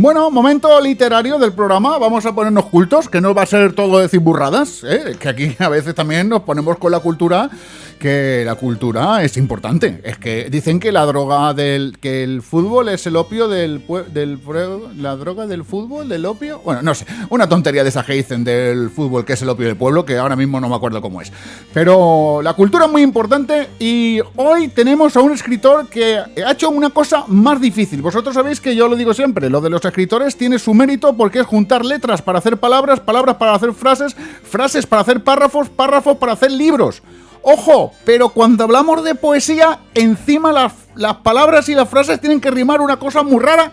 Bueno, momento literario del programa. Vamos a ponernos cultos, que no va a ser todo decir burradas, ¿eh? Que aquí a veces también nos ponemos con la cultura, que la cultura es importante. Es que dicen que la droga que el fútbol es el opio la droga del fútbol, del opio. Bueno, no sé, una tontería de esa que dicen del fútbol, que es el opio del pueblo, que ahora mismo no me acuerdo cómo es. Pero la cultura es muy importante y hoy tenemos a un escritor que ha hecho una cosa más difícil. Vosotros sabéis que yo lo digo siempre, lo de los escritores tiene su mérito porque es juntar letras para hacer palabras, palabras para hacer frases, frases para hacer párrafos, párrafos para hacer libros. ¡Ojo! Pero cuando hablamos de poesía, encima las palabras y las frases tienen que rimar, una cosa muy rara.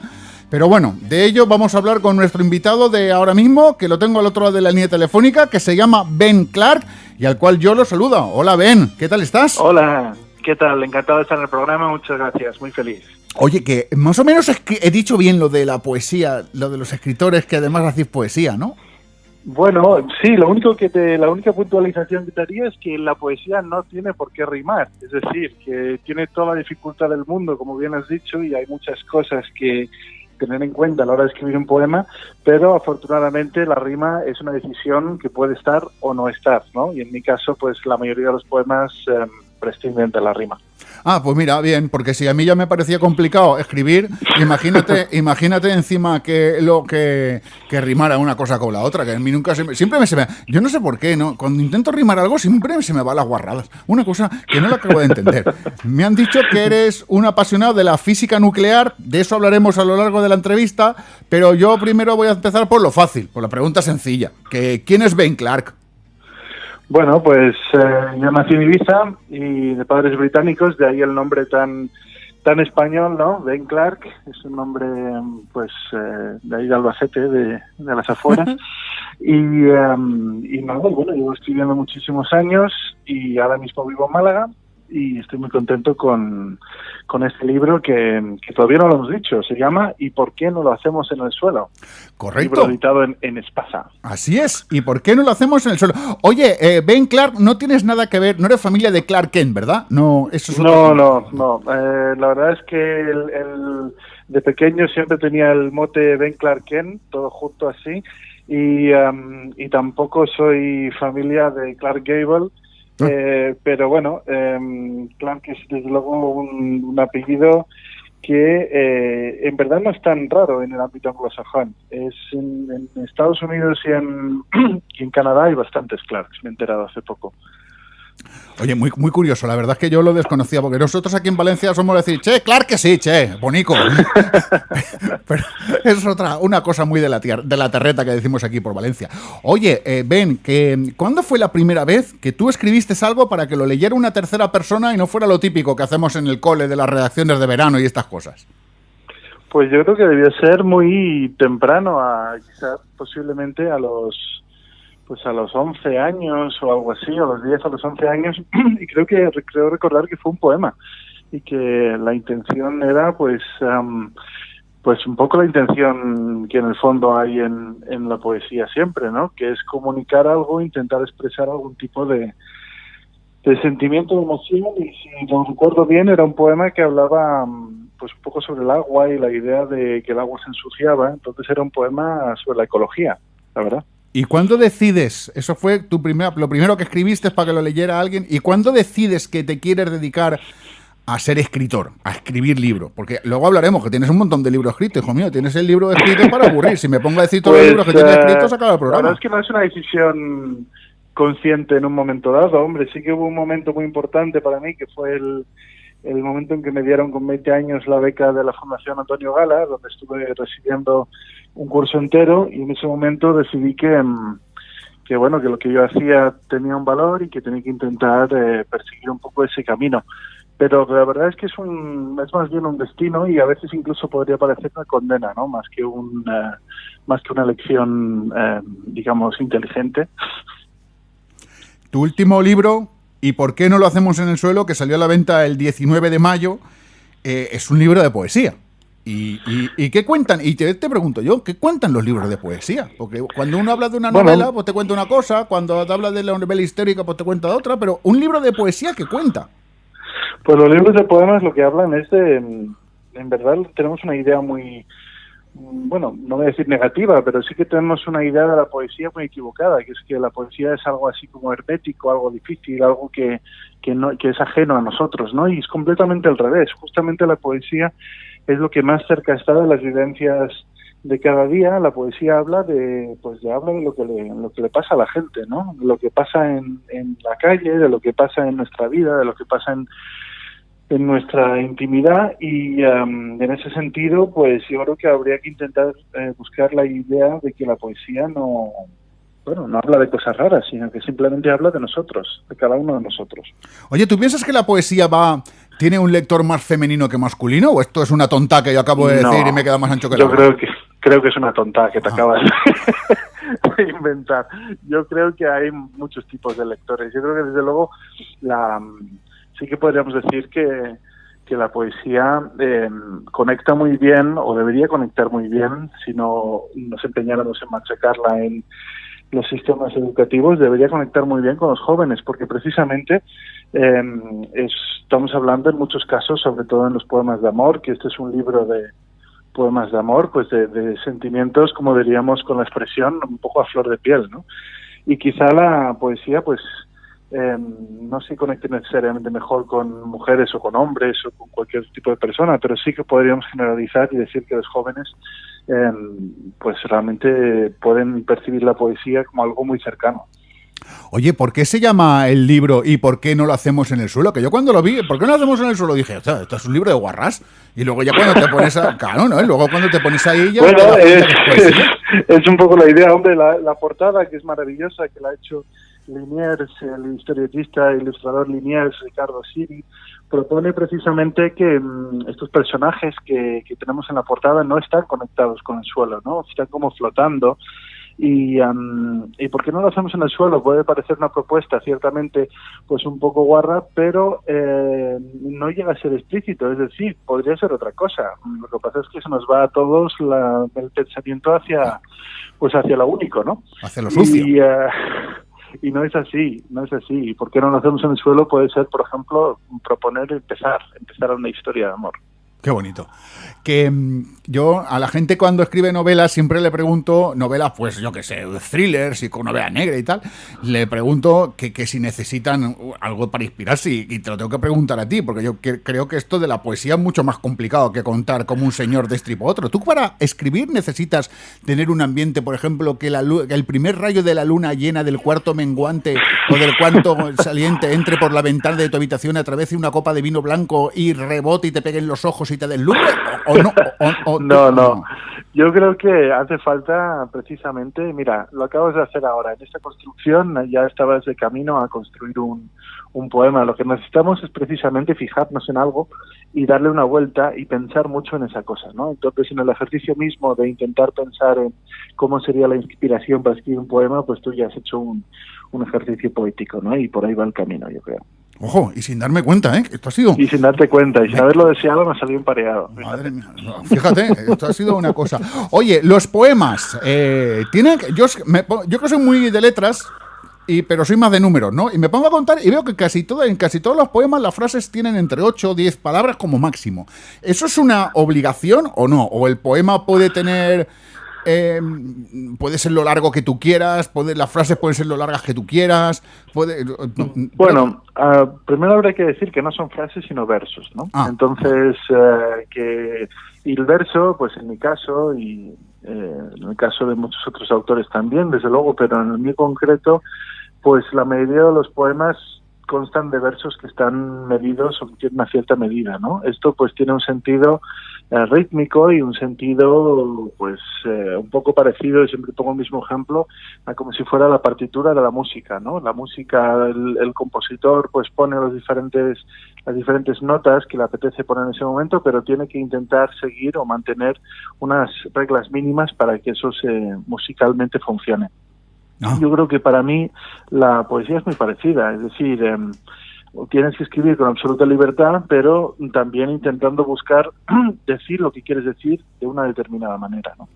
Pero bueno, de ello vamos a hablar con nuestro invitado de ahora mismo, que lo tengo al otro lado de la línea telefónica, que se llama Ben Clark y al cual yo lo saludo. Hola Ben, ¿qué tal estás? Hola, ¿qué tal? Encantado de estar en el programa, muchas gracias, muy feliz. Oye, que más o menos he dicho bien lo de la poesía, lo de los escritores que además hacéis poesía, ¿no? Bueno, sí, la única puntualización que te haría es que la poesía no tiene por qué rimar, es decir, que tiene toda la dificultad del mundo, como bien has dicho, y hay muchas cosas que tener en cuenta a la hora de escribir un poema, pero afortunadamente la rima es una decisión que puede estar o no estar, ¿no? Y en mi caso, pues la mayoría de los poemas prescinden de la rima. Ah, pues mira, bien, porque si a mí ya me parecía complicado escribir, imagínate encima que rimara una cosa con la otra, que a mí nunca siempre se me... Yo no sé por qué, ¿no? Cuando intento rimar algo siempre se me van las guarradas. Una cosa que no la acabo de entender. Me han dicho que eres un apasionado de la física nuclear, de eso hablaremos a lo largo de la entrevista, pero yo primero voy a empezar por lo fácil, por la pregunta sencilla, que ¿quién es Ben Clark? Bueno, pues yo nací en Ibiza y de padres británicos, de ahí el nombre tan español, ¿no? Ben Clark, es un nombre, pues, de ahí de Albacete, de las afueras. Y nada, bueno, llevo escribiendo muchísimos años y ahora mismo vivo en Málaga y estoy muy contento con este libro que todavía no lo hemos dicho. Se llama ¿Y por qué no lo hacemos en el suelo? Correcto. Libro editado en Espasa. Así es. ¿Y por qué no lo hacemos en el suelo? Oye, Ben Clark, no tienes nada que ver, no eres familia de Clark Kent, ¿verdad? No, eso es No. La verdad es que el de pequeño siempre tenía el mote Ben Clark Kent, todo junto así, y tampoco soy familia de Clark Gable. Pero bueno, Clark es desde luego un apellido que en verdad no es tan raro en el ámbito anglosajón. Es en Estados Unidos y en Canadá hay bastantes Clarks, me he enterado hace poco. Oye, muy, muy curioso, la verdad es que yo lo desconocía, porque nosotros aquí en Valencia somos decir, che, claro que sí, che, bonico. Pero es una cosa muy de la terreta que decimos aquí por Valencia. Oye, Ben, ¿cuándo fue la primera vez que tú escribiste algo para que lo leyera una tercera persona y no fuera lo típico que hacemos en el cole de las redacciones de verano y estas cosas? Pues yo creo que debió ser muy temprano, quizás posiblemente a los 11 años o algo así, a los 10, a los 11 años, y creo recordar que fue un poema, y que la intención era, pues un poco la intención que en el fondo hay en la poesía siempre, ¿no? Que es comunicar algo, intentar expresar algún tipo de sentimiento, de emoción, y si lo recuerdo bien, era un poema que hablaba pues un poco sobre el agua y la idea de que el agua se ensuciaba, entonces era un poema sobre la ecología, la verdad. ¿Y cuándo decides? Eso fue lo primero que escribiste para que lo leyera alguien. ¿Y cuándo decides que te quieres dedicar a ser escritor, a escribir libros? Porque luego hablaremos que tienes un montón de libros escritos, hijo mío. Tienes el libro escrito para aburrir. Si me pongo a decir todos los libros que tienes escritos, se acaba el programa. La verdad es que no es una decisión consciente en un momento dado. Hombre, sí que hubo un momento muy importante para mí, que fue el momento en que me dieron con 20 años la beca de la Fundación Antonio Gala, donde estuve recibiendo un curso entero, y en ese momento decidí que lo que yo hacía tenía un valor y que tenía que intentar perseguir un poco ese camino. Pero la verdad es que es más bien un destino, y a veces incluso podría parecer una condena, ¿no? Más que una elección, digamos, inteligente. Tu último libro, ¿Y por qué no lo hacemos en el suelo?, que salió a la venta el 19 de mayo, es un libro de poesía. ¿Y qué cuentan? Y te pregunto yo, ¿qué cuentan los libros de poesía? Porque cuando uno habla de una novela, pues te cuenta una cosa, cuando te habla de la novela histórica, pues te cuenta otra, pero un libro de poesía, ¿qué cuenta? Pues los libros de poemas lo que hablan es de, en verdad tenemos una idea muy bueno, no voy a decir negativa, pero sí que tenemos una idea de la poesía muy equivocada, que es que la poesía es algo así como hermético, algo difícil, algo que es ajeno a nosotros, ¿no? Y es completamente al revés. Justamente la poesía es lo que más cerca está de las vivencias de cada día. La poesía habla de lo que le pasa a la gente, ¿no? De lo que pasa en la calle, de lo que pasa en nuestra vida, de lo que pasa en nuestra intimidad, y en ese sentido, pues yo creo que habría que intentar buscar la idea de que la poesía no habla de cosas raras, sino que simplemente habla de nosotros, de cada uno de nosotros. Oye, ¿tú piensas que la poesía tiene un lector más femenino que masculino, o esto es una tonta que yo acabo de decir y me queda más ancho que la boca? Yo creo que es una tonta que te acabas de inventar. Yo creo que hay muchos tipos de lectores. Yo creo que desde luego sí que podríamos decir que la poesía conecta muy bien, o debería conectar muy bien, si no nos empeñáramos en machacarla en los sistemas educativos, debería conectar muy bien con los jóvenes, porque precisamente estamos hablando en muchos casos, sobre todo en los poemas de amor, que este es un libro de poemas de amor, pues de sentimientos, como diríamos con la expresión, un poco a flor de piel, ¿no? Y quizá la poesía, pues, no se conecte necesariamente mejor con mujeres o con hombres o con cualquier tipo de persona, pero sí que podríamos generalizar y decir que los jóvenes pues realmente pueden percibir la poesía como algo muy cercano. Oye, ¿por qué se llama el libro y por qué no lo hacemos en el suelo? Que yo cuando lo vi, ¿por qué no lo hacemos en el suelo? Dije, esto es un libro de guarrás. Y luego ya cuando te pones claro, ¿no? Y luego cuando te pones ahí ya... Bueno, es un poco la idea, hombre, la portada, que es maravillosa, que la ha hecho Liniers, el historietista e ilustrador Liniers, Ricardo Siri, propone precisamente que estos personajes que tenemos en la portada no están conectados con el suelo, ¿no? Están como flotando. Y ¿por qué no lo hacemos en el suelo? Puede parecer una propuesta ciertamente pues un poco guarra, pero no llega a ser explícito, es decir, podría ser otra cosa. Lo que pasa es que se nos va a todos el pensamiento hacia lo único, ¿no? Hacia lo sucio. Y no es así. ¿Y por qué no lo hacemos en el suelo? Puede ser, por ejemplo, proponer empezar una historia de amor. Qué bonito. Que yo a la gente cuando escribe novelas siempre le pregunto, novelas pues yo qué sé, thrillers y con novela negra y tal, le pregunto que si necesitan algo para inspirarse, y te lo tengo que preguntar a ti, porque yo creo que esto de la poesía es mucho más complicado que contar como un señor destripa otro. ¿Tú para escribir necesitas tener un ambiente, por ejemplo, que el primer rayo de la luna llena del cuarto menguante o del cuarto saliente entre por la ventana de tu habitación a través de una copa de vino blanco y rebote y te pegue en los ojos y te deslumbre? No. Yo creo que hace falta precisamente, mira, lo acabas de hacer ahora, en esta construcción ya estabas de camino a construir un poema. Lo que necesitamos es precisamente fijarnos en algo y darle una vuelta y pensar mucho en esa cosa, ¿no? Entonces, en el ejercicio mismo de intentar pensar en cómo sería la inspiración para escribir un poema, pues tú ya has hecho un ejercicio poético, ¿no? Y por ahí va el camino, yo creo. Ojo, y sin darme cuenta, ¿eh? Esto ha sido... Y sin darte cuenta, y sin haberlo deseado me ha salido empareado. Madre mía, no, fíjate, esto ha sido una cosa. Oye, los poemas, tienen... Yo que soy muy de letras, pero soy más de números, ¿no? Y me pongo a contar y veo que en casi todos los poemas las frases tienen entre 8 o 10 palabras como máximo. ¿Eso es una obligación o no? ¿O el poema puede tener... puede ser lo largo que tú quieras, las frases pueden ser lo largas que tú quieras, Bueno, primero habría que decir que no son frases sino versos, ¿no? Entonces, y el verso, pues en mi caso y en el caso de muchos otros autores también, desde luego, pero en el mío concreto, pues la mayoría de los poemas constan de versos que están medidos o que tienen una cierta medida, ¿no? Esto pues tiene un sentido rítmico y un sentido pues un poco parecido, y siempre pongo el mismo ejemplo, a como si fuera la partitura de la música, ¿no? La música, el compositor pues pone las diferentes notas que le apetece poner en ese momento, pero tiene que intentar seguir o mantener unas reglas mínimas para que eso musicalmente funcione. Yo creo que para mí la poesía es muy parecida, es decir, tienes que escribir con absoluta libertad, pero también intentando buscar decir lo que quieres decir de una determinada manera, ¿no?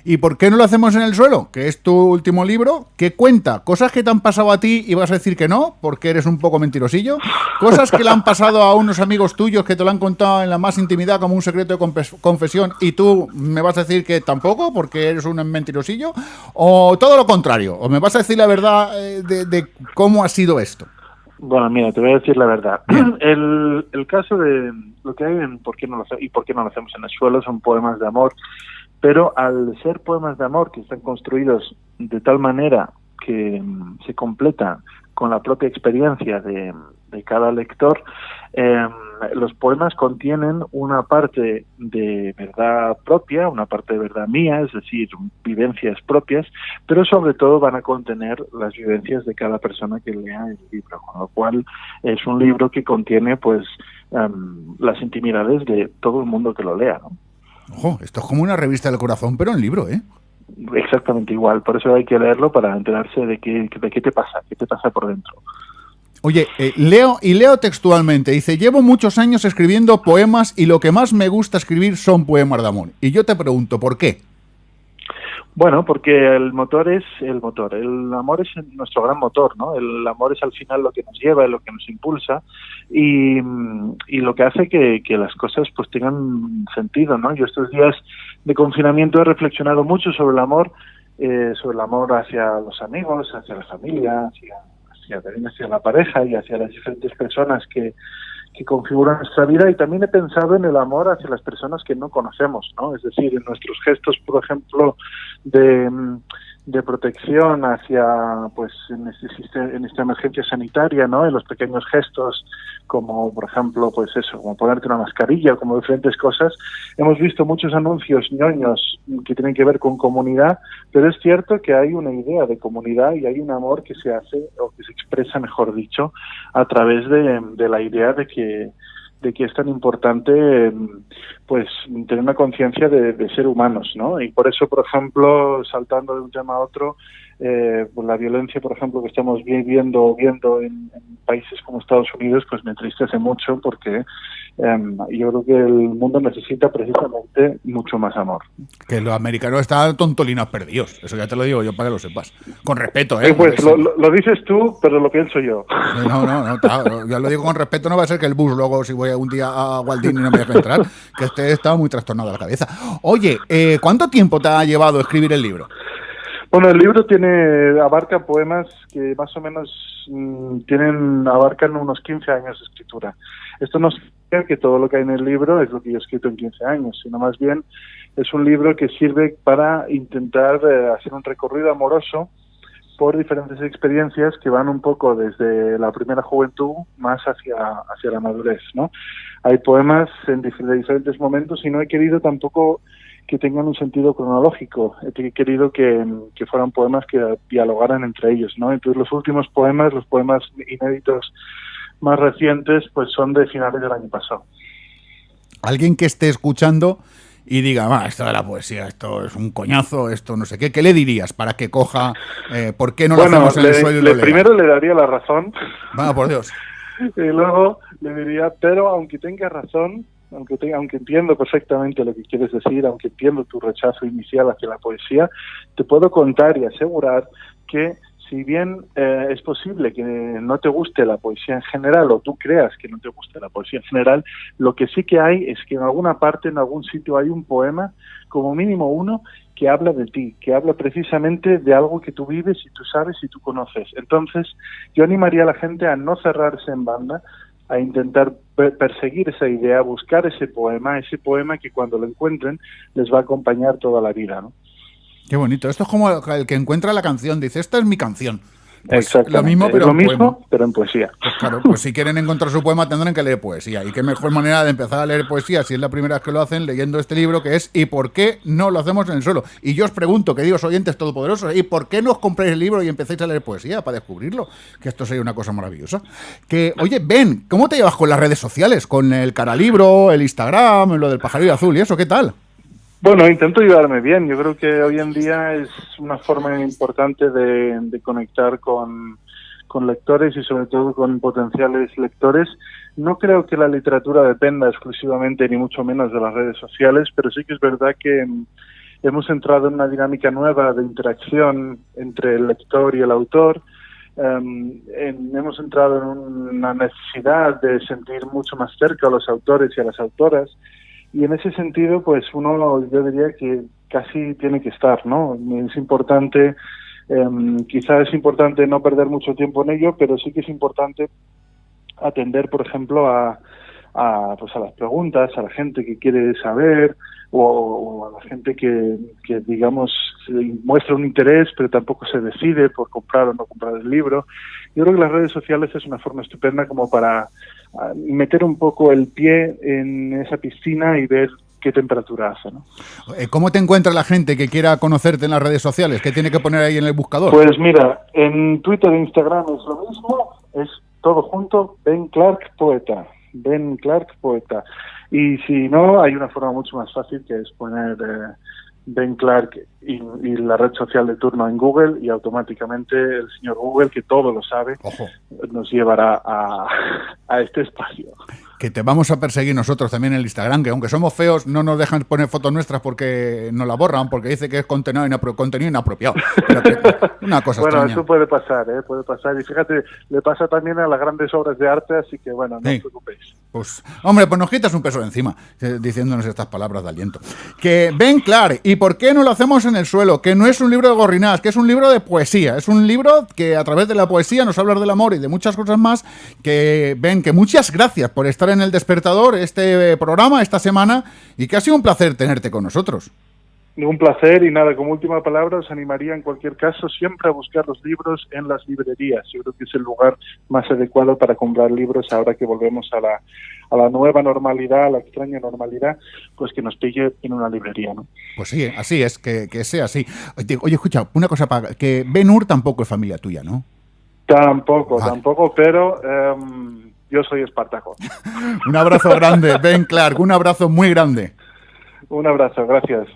¿Y por qué no lo hacemos en el suelo? Que es tu último libro, que cuenta cosas que te han pasado a ti y vas a decir que no, porque eres un poco mentirosillo, cosas que le han pasado a unos amigos tuyos que te lo han contado en la más intimidad como un secreto de confesión y tú me vas a decir que tampoco, porque eres un mentirosillo, o todo lo contrario, o me vas a decir la verdad de cómo ha sido esto. Bueno, mira, te voy a decir la verdad. El caso de lo que hay en ¿Por qué no lo hacemos en el suelo? Son poemas de amor, pero al ser poemas de amor que están construidos de tal manera que se completa con la propia experiencia de cada lector, los poemas contienen una parte de verdad propia, una parte de verdad mía, es decir, vivencias propias, pero sobre todo van a contener las vivencias de cada persona que lea el libro, con lo cual es un libro que contiene pues las intimidades de todo el mundo que lo lea, ¿no? Ojo, esto es como una revista del corazón, pero en libro, ¿eh? Exactamente igual, por eso hay que leerlo para enterarse de qué te pasa por dentro. Oye, leo textualmente, dice, llevo muchos años escribiendo poemas y lo que más me gusta escribir son poemas de amor. Y yo te pregunto, ¿por qué? Bueno, porque el motor es el motor, el amor es nuestro gran motor, ¿no? El amor es al final lo que nos lleva, lo que nos impulsa y lo que hace que las cosas pues tengan sentido, ¿no? Yo estos días de confinamiento he reflexionado mucho sobre el amor hacia los amigos, hacia la familia, hacia la pareja y hacia las diferentes personas que configuran nuestra vida, y también he pensado en el amor hacia las personas que no conocemos, ¿no? Es decir, en nuestros gestos, por ejemplo, de protección hacia, pues, en esta emergencia sanitaria, ¿no? En los pequeños gestos, como por ejemplo, pues eso, como ponerte una mascarilla, como diferentes cosas. Hemos visto muchos anuncios ñoños que tienen que ver con comunidad, pero es cierto que hay una idea de comunidad y hay un amor que se hace, o que se expresa, mejor dicho, a través de la idea de que es tan importante pues tener una conciencia de ser humanos, ¿no? Y por eso, por ejemplo, saltando de un tema a otro, pues la violencia, por ejemplo, que estamos viendo en países como Estados Unidos, pues me entristece mucho, porque yo creo que el mundo necesita precisamente mucho más amor. Que los americanos están tontolinos perdidos, eso ya te lo digo yo para que lo sepas. Con respeto, ¿eh? Pues lo dices tú, pero lo pienso yo. No, yo lo digo con respeto, no va a ser que el bus luego, si voy un día a Walt Disney no me deje entrar, que está muy trastornado a la cabeza. Oye, ¿cuánto tiempo te ha llevado escribir el libro? Bueno, el libro abarca poemas que más o menos abarcan unos 15 años de escritura. Esto no significa que todo lo que hay en el libro es lo que yo he escrito en 15 años, sino más bien es un libro que sirve para intentar hacer un recorrido amoroso por diferentes experiencias que van un poco desde la primera juventud más hacia la madurez, ¿no? Hay poemas de diferentes momentos y no he querido tampoco que tengan un sentido cronológico. He querido que fueran poemas que dialogaran entre ellos, ¿no? Entonces los últimos poemas, los poemas inéditos más recientes, pues son de finales del año pasado. Alguien que esté escuchando y diga, esto de la poesía, esto es un coñazo, esto no sé qué le dirías para que coja, ¿por qué no lo hacemos en el suelo y lo lea? Primero le daría la razón. Por Dios. Y luego le diría, pero aunque tenga razón, aunque entiendo perfectamente lo que quieres decir, aunque entiendo tu rechazo inicial hacia la poesía, te puedo contar y asegurar que si bien es posible que no te guste la poesía en general, o tú creas que no te guste la poesía en general, lo que sí que hay es que en alguna parte, en algún sitio, hay un poema, como mínimo uno, que habla de ti, que habla precisamente de algo que tú vives y tú sabes y tú conoces. Entonces, yo animaría a la gente a no cerrarse en banda, a intentar perseguir esa idea, buscar ese poema que cuando lo encuentren les va a acompañar toda la vida, ¿no? Qué bonito. Esto es como el que encuentra la canción, dice, esta es mi canción. Pues exactamente. Lo mismo, pero en poesía. Pues claro, pues si quieren encontrar su poema tendrán que leer poesía. Y qué mejor manera de empezar a leer poesía, si es la primera vez que lo hacen, leyendo este libro, que es ¿y por qué no lo hacemos en el suelo? Y yo os pregunto, queridos oyentes todopoderosos, ¿y por qué no os compráis el libro y empecéis a leer poesía para descubrirlo? Que esto sería una cosa maravillosa. Que, oye, Ben, ¿cómo te llevas con las redes sociales? Con el Caralibro, el Instagram, lo del pajarillo azul y eso, ¿qué tal? Bueno, intento llevarme bien. Yo creo que hoy en día es una forma importante de conectar con con lectores y sobre todo con potenciales lectores. No creo que la literatura dependa exclusivamente ni mucho menos de las redes sociales, pero sí que es verdad que hemos entrado en una dinámica nueva de interacción entre el lector y el autor. Hemos entrado en una necesidad de sentir mucho más cerca a los autores y a las autoras, y en ese sentido, pues uno, yo diría que casi tiene que estar, ¿no? Es importante, quizás es importante no perder mucho tiempo en ello, pero sí que es importante atender, por ejemplo, a las preguntas, a la gente que quiere saber, o a la gente que digamos muestra un interés pero tampoco se decide por comprar o no comprar el libro. Yo creo que las redes sociales es una forma estupenda como para meter un poco el pie en esa piscina y ver qué temperatura hace, ¿no? ¿Cómo te encuentra la gente que quiera conocerte en las redes sociales? ¿Qué tiene que poner ahí en el buscador? Pues mira, en Twitter e Instagram es lo mismo, es todo junto, Ben Clark Poeta. Ben Clark Poeta. Y si no, hay una forma mucho más fácil, que es poner Ben Clark y la red social de turno en Google, y automáticamente el señor Google, que todo lo sabe, Ojo, nos llevará a este espacio. Que te vamos a perseguir nosotros también en el Instagram, que aunque somos feos, no nos dejan poner fotos nuestras porque nos la borran, porque dice que es contenido inapropiado. Pero una cosa bueno, extraña. eso puede pasar, puede pasar. Y fíjate, le pasa también a las grandes obras de arte, así que bueno, no os preocupéis. Pues, hombre, pues nos quitas un peso de encima, diciéndonos estas palabras de aliento. Que Ben Clark, ¿y por qué no lo hacemos en el suelo? Que no es un libro de gorrinás, que es un libro de poesía. Es un libro que a través de la poesía nos habla del amor y de muchas cosas más. Que Ben, que muchas gracias por estar en El Despertador, este programa, esta semana, y que ha sido un placer tenerte con nosotros. Un placer, y nada, como última palabra os animaría en cualquier caso siempre a buscar los libros en las librerías. Yo creo que es el lugar más adecuado para comprar libros ahora que volvemos a la nueva normalidad, a la extraña normalidad, pues que nos pille en una librería, ¿no? Pues sí, así es, que sea así. Oye, escucha, una cosa, que Ben-Hur tampoco es familia tuya, ¿no? Tampoco, pero yo soy Espartaco. Un abrazo grande, Ben Clark, un abrazo muy grande. Un abrazo, gracias.